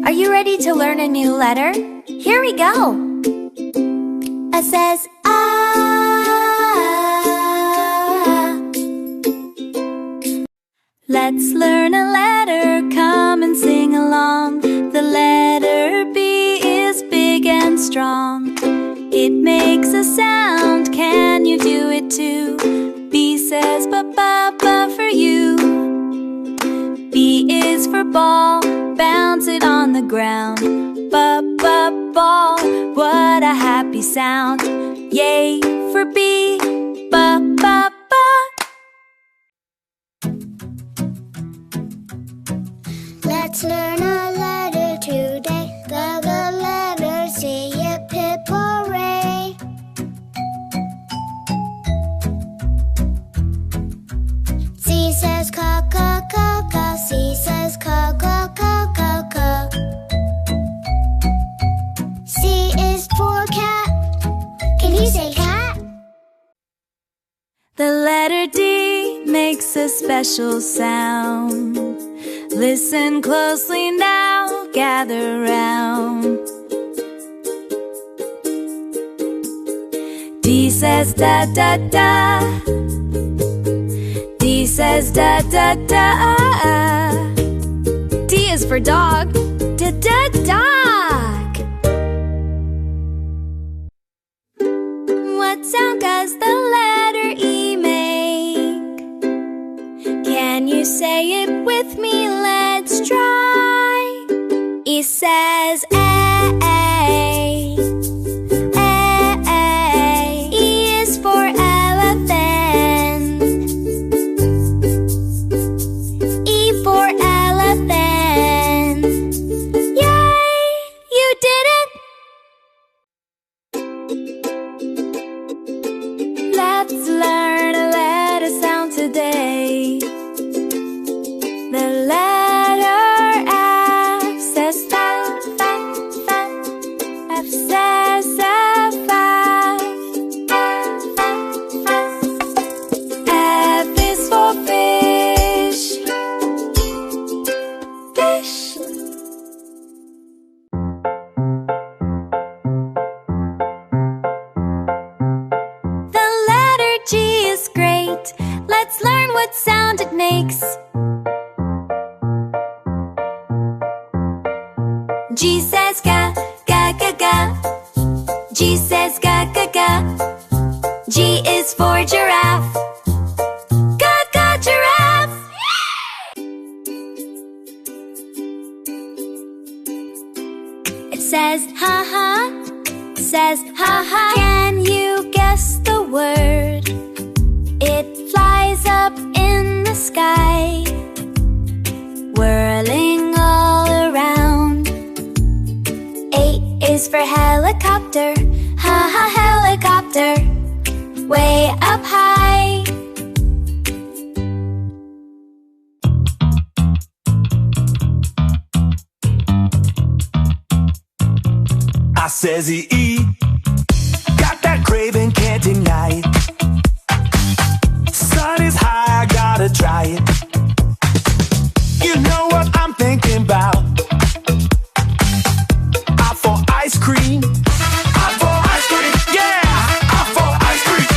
Are you ready to learn a new letter? Here we go! It says ah. Let's learn a letter, come and sing along. The letter B is big and strong. It makes a sound, can you do it too? B says ba-ba-ba for you. B is for ball, bounce it on the ground. Ba-ba-ball, what a happy sound. Yay for B, ba-ba-ba. Let's learn a letter today. The letter C, hip hip hooray. C says ca ca ca ca. C says ca ca ca ca ca. C is for cat. Can you say cat? The letter D makes a special sound. Listen closely now, gather round. D says da da da. D says da da da. D is for dog. Da da dog. What sound does the letter E make? Can you say it with me? Let's try. E says A. E is for elephant. E for elephant. Yay! You did it! Let's learn a letter sound today. The letter F says fa, fa, fa. F says fa, fa, fa, fa. F is for fish. Fish. The letter G is great. Let's learn what sound it makes. G says ga, ga, ga, ga. G says ga, ga, ga. G is for giraffe. Ga, ga, giraffe. It says ha, ha. Says ha, ha. Can you guess the word? It flies up in the sky, whirling all around. A is for helicopter. Ha ha, helicopter. Way up high. I says E, got that craving, can't deny it. Sun is high, I gotta try it. You know what I'm thinking about. I'm for ice cream. I'm for ice cream, yeah! I'm for ice cream.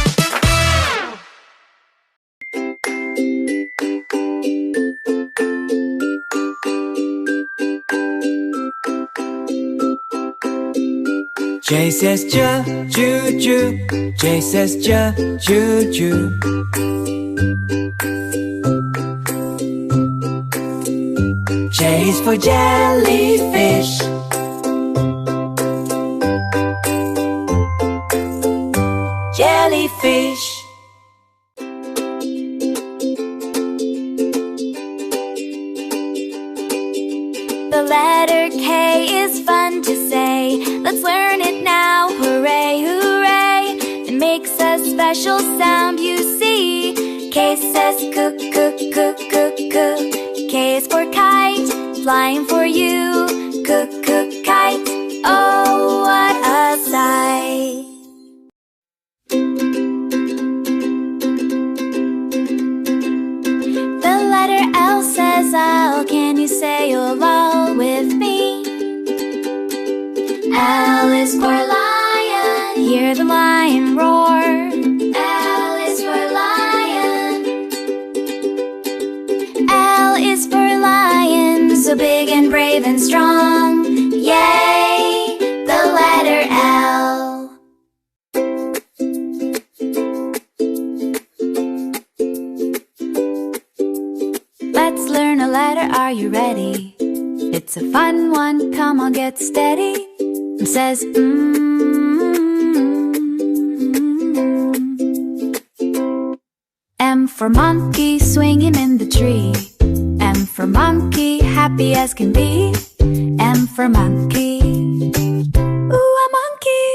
J says ja, ju, ju. J says ja, ju, ju. J is for jellyfish. Jellyfish. The letter K is fun to say. Let's learn it now. Hooray, hooray. It makes a special sound, you see. K says coo, coo, coo, coo, coo. K is for kite, flying for you. Coo, coo, kite. Oh, what a sight. The letter L says I'll. Can you say you'll all with me? is for lion. Hear the lion roar. L is for lion. L is for lion, so big and brave and strong. Yay, the letter L. Let's learn a letter, are you ready? It's a fun one, come on, get steady. It says M for monkey, swinging in the tree. M for monkey, happy as can be. M for monkey. Ooh, a monkey.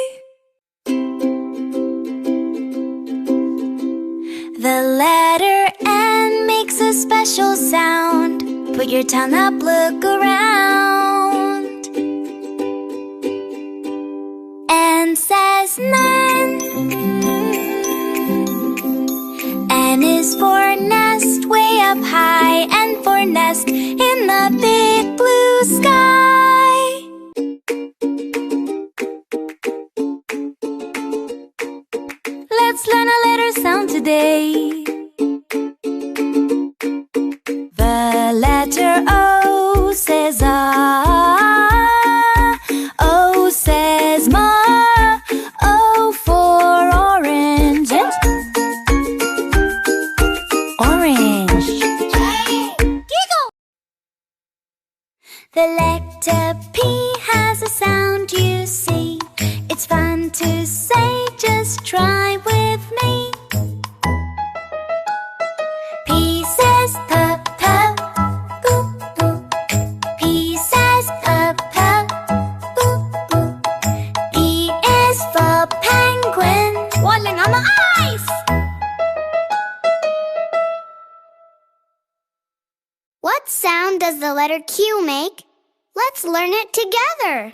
The letter N makes a special sound. Put your tongue up, look around. N says nan. N is for nest, way up high. N for nest in the big blue sky. Let's learn a letter sound today. The letter O says ah. O says ma. O for orange. Orange. Giggle. The letter P has a sound, you see. It's fun to say, just try with me. P says pa, boo, boo. P says pa, boo, boo. P is for penguin, waddling on the ice. What sound does the letter Q make? Let's learn it together.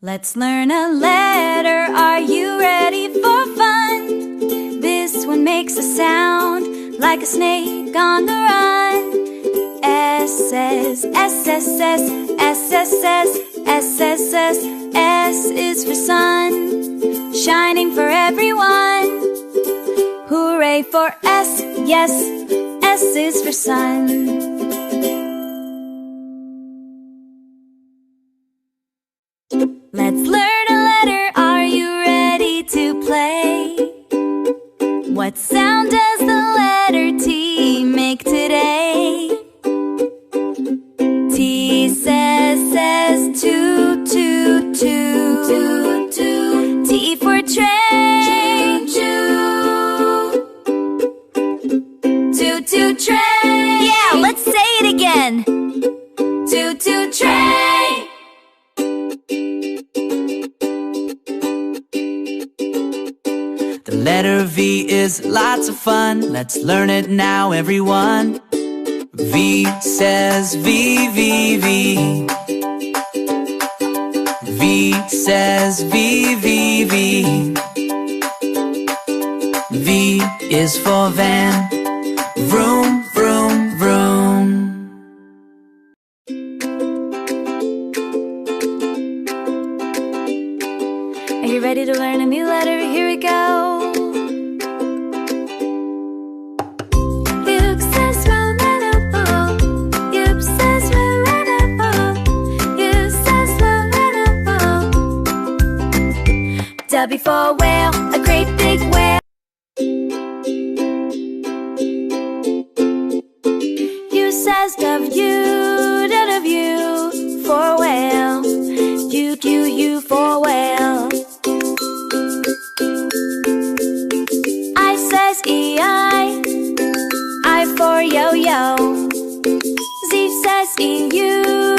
Let's learn a letter, are you ready for fun? This one makes a sound like a snake on the run. S says S, S, S, S, S, S, S, S, S. S is for sun, shining for everyone. Hooray for S, yes, S is for sun. Let's learn a letter, are you ready to play? What sound does the letter T make today? T says toot, toot, toot, toot, toot. T for train, toot, toot, train. Yeah, let's say it again. Toot, toot, train. The letter V is lots of fun. Let's learn it now, everyone. V says V, V, V. V says V, V, V. V is for van. Vroom, vroom, vroom. Are you ready to learn a new letter? Here we go. W for whale, a great big whale. U says says W for whale. U for whale. I says I for yo-yo. Z says EU.